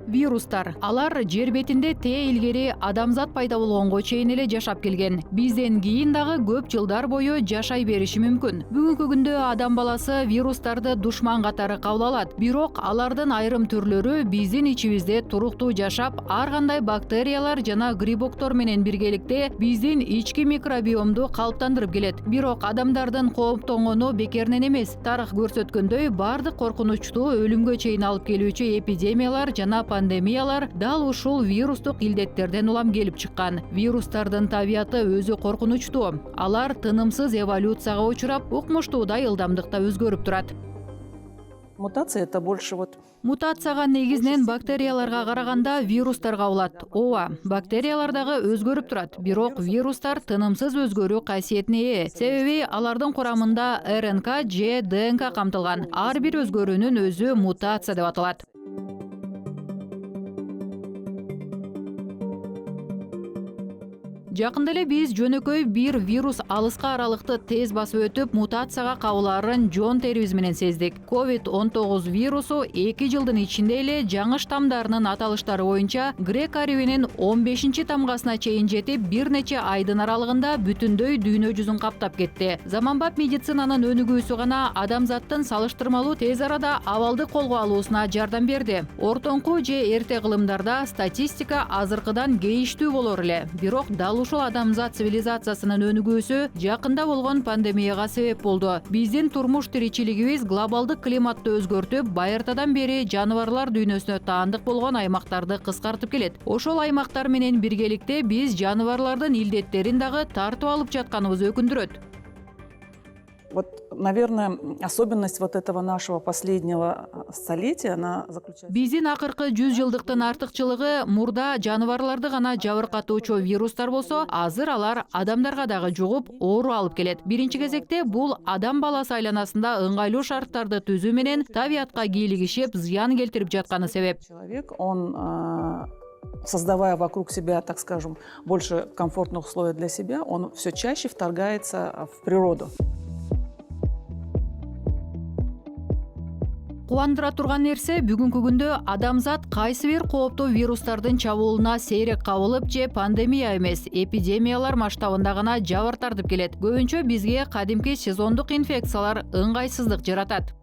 Вирустар. Алар жер бетинде тээ илгери адамзат пайда болгонго чейин эле жашап келген. Бизден кийин дагы көп жылдар бою жашай бериши мүмкүн. Бүгүнкү күндө адам баласы вирустарды душман катары кабыл алат. Бирок алардын айрым түрлөрү биздин ичибизде туруктуу жашап, ар кандай бактериялар жана грибоктор менен биргеликте биздин ички микробиомду калыптандырып келет. Бирок адамдардын кооптонгону бекеринен эмес. Тарых көрсөткөндөй, бардык коркунучтуу өлүмгө чейин алып келүүчү эпидемиялар жана пандемиялар дал ушул вирустук илдеттерден улам келип чыккан. Вирустардын табияты өзү коркунучтуу. Алар тынымсыз эволюцияга учурап, укмуштуудай ылдамдыкта өзгөрүп турат. Мутация это больше вот Мутацияга негизинен бактерияларга караганда вирустар кабылат. Ооба, бактериялар дагы өзгөрүп турат. Бирок вирустар тынымсыз өзгөрүү касиетине ээ. Себеби алардын курамында РНК же ДНК камтылган. Ар бир өзгөрүүнүн өзү мутация деп аталат. Жакында эле биз жөнөкөй бир вирус алыска аралыкты тез басып өтүп, мутацияга кабылаарын жон терибиз менен сездик. COVID-19 вирусу 2 жылдын ичинде эле жаңы штамдарынын аталыштары боюнча грек арибинин 15-тамгасына чейин жетип, бир нече айдын аралыгында бүтүндөй дүйнө жүзүн каптап кетти. Заманбап медицинанын өнүгүүсү гана адамзаттын салыштырмалуу тез арада абалды колго алуусуна жардам берди. Ортоңку же эрте кылымдарда статистика азыркыдан кейиштүү болор эле. Бирок дал ушул адамзат цивилизациясынын өнүгүүсү жакында болгон пандемияга себеп болду. Биздин турмуш тиричилигибиз глобалдык климатты өзгөртүп, байыртадан бери жаныбарлар дүйнөсүнө таандык болгон аймактарды кыскартып келет. Ошол аймактар менен биргеликте биз жаныбарлардын илдеттерин дагы тартып алып жатканыбыз өкүндүрөт. вот, наверное, особенность вот этого нашего последнего столетия, она заключается... Биздин акыркы 100 жылдыктын артыкчылыгы мурда жаныбарларды гана жабыркатуучу вирустар болсо, азыр алар адамдарга дагы жугуп, оору алып келет. Биринчи кезекте бул адам баласы айланасында ыңгайлуу шарттарды түзүү менен табиятка кийлигишип, зыян келтирип жатканы себеп. Человек, он, создавая вокруг себя, так скажем, больше комфортных условий для себя, он все чаще вторгается в природу. Кубандыра турган нерсе, бүгүнкү күндө адамзат кайсы бир кооптуу вирустардын чабуулуна сейрек кабылып же пандемия эмес, эпидемиялар масштабында гана жабыр тартып келет. Көбүнчө бизге кадимки сезондук инфекциялар ыңгайсыздык жаратат.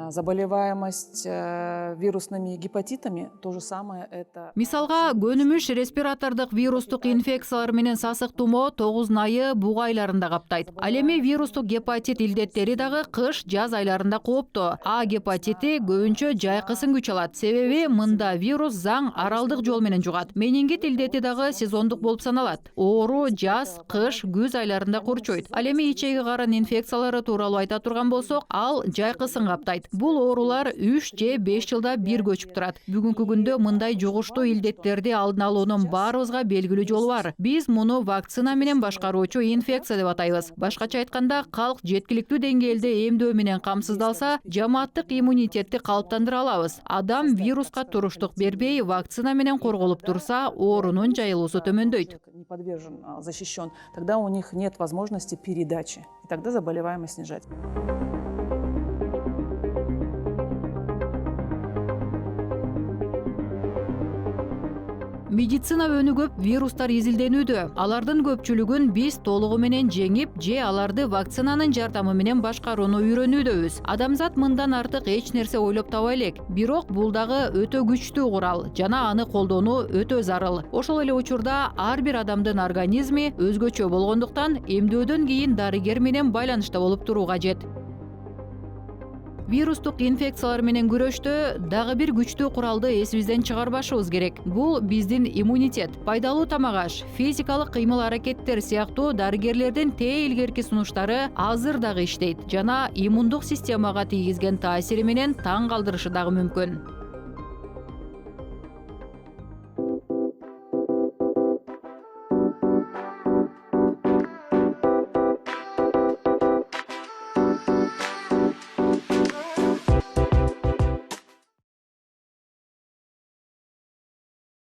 Заболеваемость вирусными гепатитами, то же самое это... Мисалга, көнүмүш респиратордук вирустук инфекциялар менен сасык тумоо 9 айы буга айларында каптайт. Ал эми вирустук гепатит илдеттери дагы кыш-жаз айларында кооптуу. А гепатити көбүнчө жайкысын күч алат. Себеби мында вирус заң аралдык жол менен жугат. Менингит илдети дагы сезондук болуп саналат. Оору жаз, кыш, күз айларында курчойт. Ал эми ичеги карын инфекциялары тууралуу айта турган болсок, ал жайкысын каптайт. Бул оорулар 3 же 5 жылда бир көчүп турат. Бүгүнкү күндө мындай жугуштуу илдеттерди алдын алуунун баарыбызга белгилүү жолу бар. Биз муну вакцина менен башкаруучу инфекция деп атайбыз. Башкача айтканда, калк жеткиликтүү деңгээлде эмдөө менен камсыздалса, жамааттык иммунитетти калыптандыра алабыз. Адам вируска туруштук бербей, вакцина менен корголуп турса, оорунун жайылуусу төмөндөйт. Не подвержен, защищен, тогда у них нет возможности передачи, и тогда заболеваемость снижать. Медицина өнүгүп, вирустар изилденүүдө. Алардын көпчүлүгүн биз толугу менен жеңип, же аларды вакцинанын жардамы менен башкарууну үйрөнүүдөбүз. Адамзат мындан артык эч нерсе ойлоп табай элек. Бирок бул дагы өтө күчтүү курал жана аны колдонуу өтө зарыл. Ошол эле учурда ар бир адамдын организми өзгөчө болгондуктан эмдөөдөн кийин дарыгер менен байланышта болуп туруу кажет. Вирустук инфекциялар менен күрөштө дагы бир күчтүү куралды эсибизден чыгарбашыбыз керек. Бул биздин иммунитет. Пайдалуу тамак аш, физикалык кыймыл-аракеттер сыяктуу дарыгерлердин тээ илгерки сунуштары азыр дагы иштейт жана иммундук системага тийгизген таасири менен таң калтырышы дагы мүмкүн.